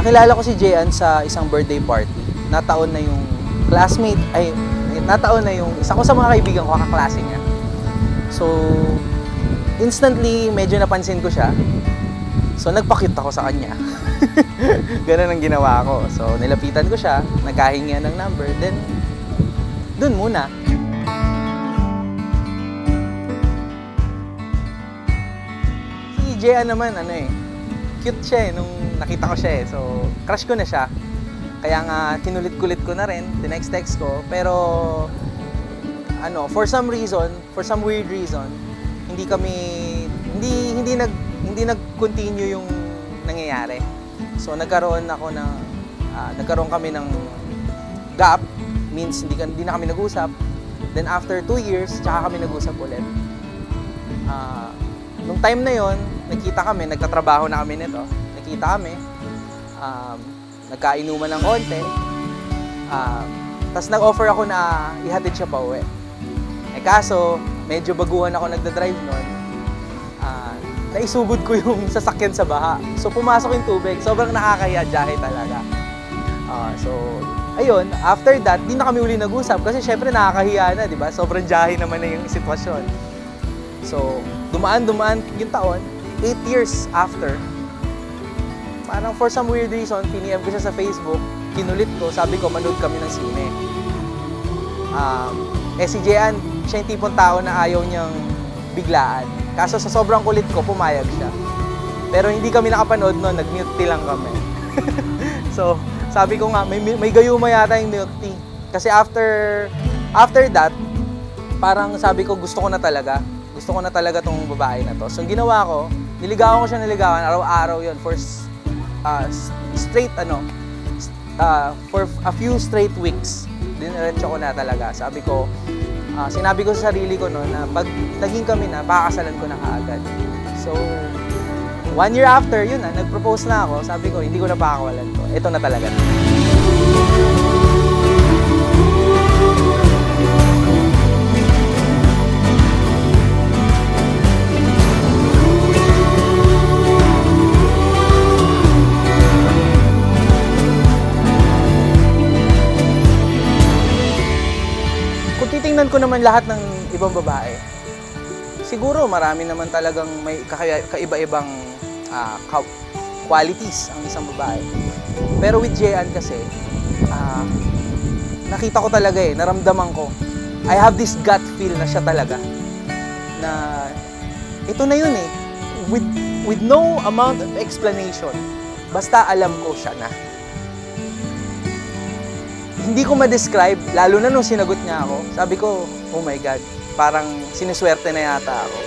Nakilala ko si Jean sa isang birthday party. Nataon na yung classmate, nataon na yung isa ko sa mga kaibigan ko, kaklase niya. So, instantly, medyo napansin ko siya. So, nagpa-cute ako sa kanya. Ganun ang ginawa ko. So, nilapitan ko siya, nagkahingi ng number, then, dun muna. Si Jean naman, cute siya nung nakita ko siya So, crush ko na siya. Kaya nga, kinulit-kulit ko na rin, tinext-text ko. Pero, for some weird reason, hindi nag-continue yung nangyayari. So, nagkaroon kami ng gap, means hindi na kami nag-usap. Then, after 2 years, tsaka kami nag-usap ulit. Nung time na yon, nagtatrabaho na kami nito. Nakita kami, nagkainuman ng konti. Tapos nag-offer ako na ihatid siya pa uwi. Kaso, medyo baguhan ako nagdadrive nun. Naisugod ko yung sasakyan sa baha. So, pumasok yung tubig. Sobrang nakakahiya, jahe talaga. So, ayun, after that, di na kami uli nag-usap kasi syempre nakakahiya na, di ba? Sobrang jahe naman na yung sitwasyon. So, dumaan yung taon, 8 years after, parang for some weird reason, piniem ko siya sa Facebook, kinulit ko, sabi ko, manood kami ng sine. Si Jean, siya yung tipong tao na ayaw niyang biglaan. Kaso sa sobrang kulit ko, pumayag siya. Pero hindi kami nakapanood noon, nag-milk tea lang kami. So, sabi ko nga, may gayuma yata yung milk tea. Kasi after that, parang sabi ko, gusto ko na talaga tong babae na to. So, yung ginawa ko, niligawan ko siya araw-araw yun for for a few straight weeks. Diniretso ko na talaga. Sinabi ko sa sarili ko noon na pag naging kami na, pakakasalan ko na kaagad. So, 1 year after, yun nag-propose na ako. Sabi ko, hindi ko na pakakawalan to. Ito na talaga. Kung titingnan ko naman lahat ng ibang babae, siguro marami naman talagang may kaiba-ibang qualities ang isang babae. Pero with Jean kasi, nakita ko talaga naramdaman ko. I have this gut feel na siya talaga. Na ito na yun with no amount of explanation, basta alam ko siya na. Hindi ko ma-describe, lalo na nung sinagot niya ako. Sabi ko, oh my God, parang sinuswerte na yata ako.